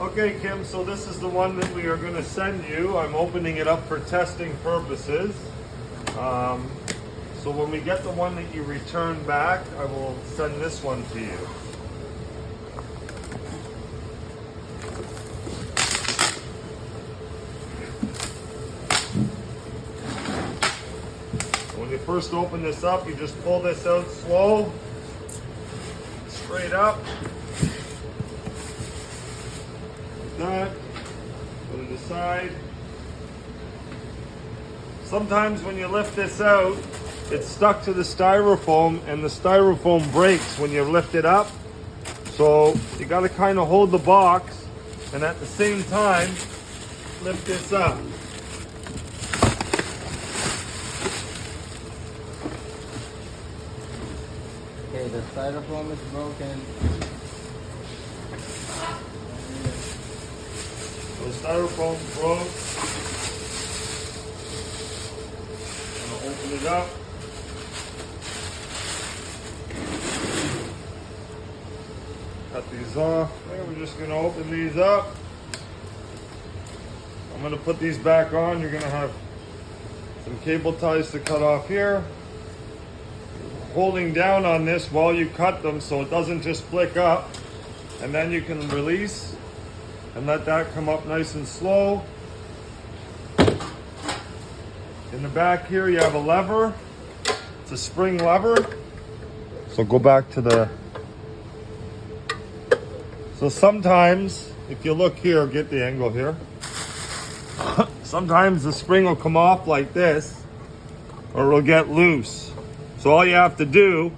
Okay, Kim, so this is the one that we are going to send you. I'm opening it up for testing purposes. So when we get the one that you return back, I will send this one to you. When you first open this up, you just pull this out slow, straight up. That, put it aside. Sometimes when you lift this out, it's stuck to the styrofoam and the styrofoam breaks when you lift it up. So you got to kind of hold the box and at the same time lift this up. Okay, the styrofoam is broken. So the styrofoam broke. I'm gonna open it up. Cut these off. Okay, we're just gonna open these up. I'm gonna put these back on. You're gonna have some cable ties to cut off here. Holding down on this while you cut them so it doesn't just flick up, and then you can release and let that come up nice and slow. In the back here you have a lever. It's a spring lever. So go back to the... So sometimes, if you look here, get the angle here. Sometimes the spring will come off like this, or it'll get loose. So all you have to do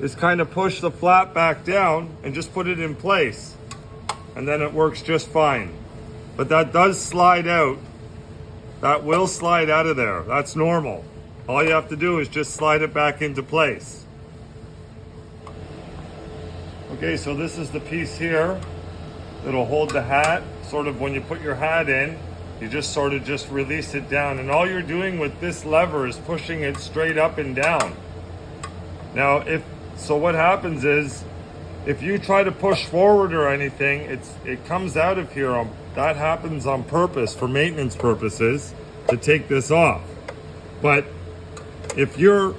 is kind of push the flap back down and just put it in place. And then it works just fine. But that does slide out. That will slide out of there. That's normal. All you have to do is just slide it back into place. Okay, so this is the piece here that'll hold the hat. Sort of when you put your hat in, you just sort of just release it down. And all you're doing with this lever is pushing it straight up and down. Now, what happens is, if you try to push forward or anything, it comes out of here. That happens on purpose for maintenance purposes to take this off. But if you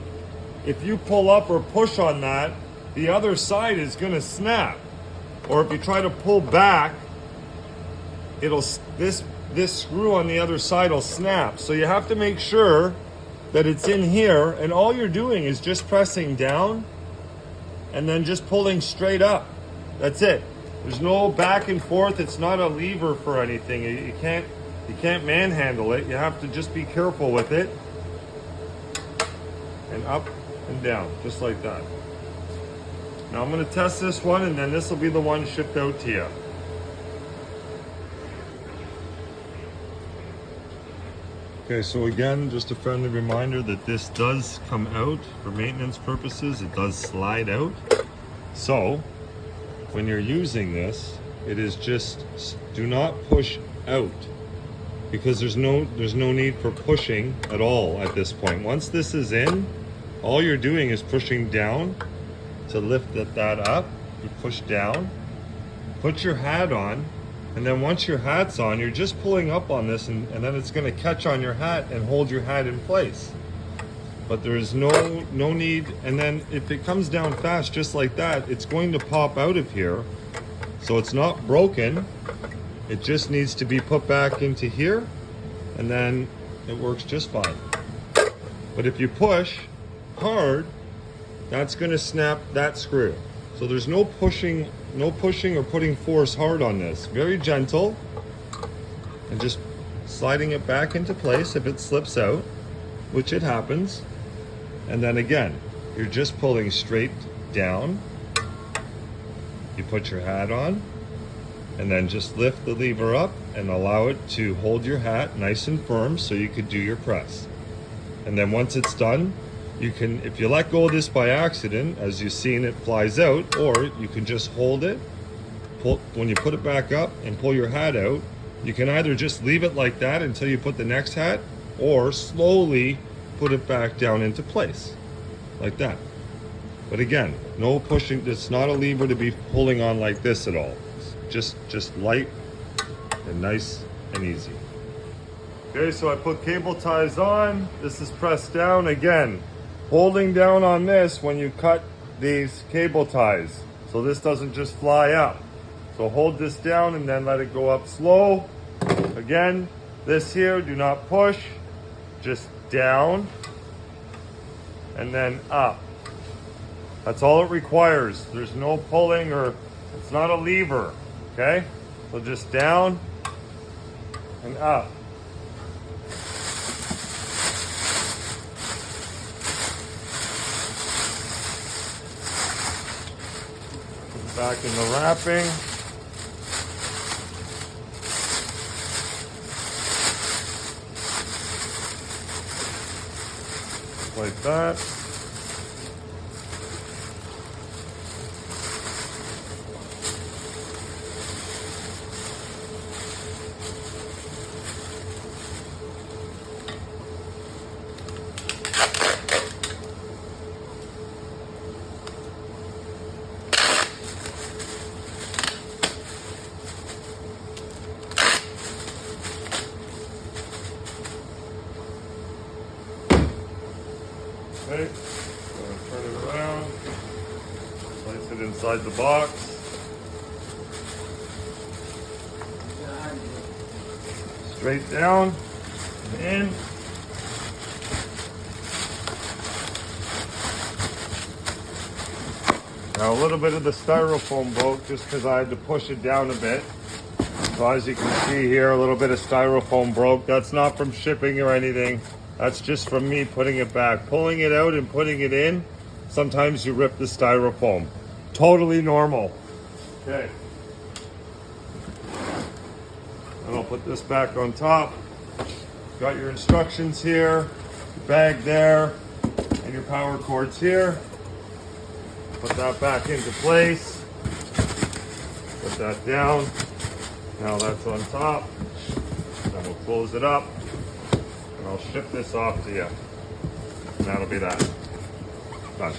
pull up or push on that, the other side is going to snap. Or if you try to pull back, this screw on the other side will snap. So you have to make sure that it's in here, and all you're doing is just pressing down and then just pulling straight up. That's it. There's no back and forth. It's not a lever for anything. You can't manhandle it. You have to just be careful with it. And up and down, just like that. Now I'm going to test this one, and then this will be the one shipped out to you. Okay, so again, just a friendly reminder that this does come out for maintenance purposes. It does slide out. So when you're using this, it is just, do not push out, because there's no need for pushing at all at this point. Once this is in, all you're doing is pushing down to lift that up. You push down, put your hat on, and then once your hat's on, you're just pulling up on this, and then it's going to catch on your hat and hold your hat in place. But there is no need. And then if it comes down fast just like that, it's going to pop out of here. So it's not broken. It just needs to be put back into here, and then it works just fine. But if you push hard, that's going to snap that screw. So there's no pushing or putting force hard on this. Very gentle, and just sliding it back into place if it slips out, which it happens. And then again, you're just pulling straight down. You put your hat on, and then just lift the lever up and allow it to hold your hat nice and firm so you could do your press. And then once it's done, you can, if you let go of this by accident, as you've seen, it flies out, or you can just hold it. When you put it back up and pull your hat out, you can either just leave it like that until you put the next hat, or slowly put it back down into place, like that. But again, no pushing. It's not a lever to be pulling on like this at all. Just light and nice and easy. Okay, so I put cable ties on. This is pressed down again. Holding down on this when you cut these cable ties, so this doesn't just fly up. So hold this down and then let it go up slow. Again, this here, do not push, just down and then up. That's all it requires. There's no pulling, or it's not a lever, okay? So just down and up. Back in the wrapping. Like that. Okay, turn it around, place it inside the box. Straight down, and in. Now a little bit of the styrofoam broke just because I had to push it down a bit. So as you can see here, a little bit of styrofoam broke. That's not from shipping or anything. That's just from me putting it back. Pulling it out and putting it in, sometimes you rip the styrofoam. Totally normal. Okay. And I'll put this back on top. Got your instructions here, your bag there, and your power cords here. Put that back into place. Put that down. Now that's on top. Then we'll close it up. And I'll ship this off to you. And that'll be that. Done.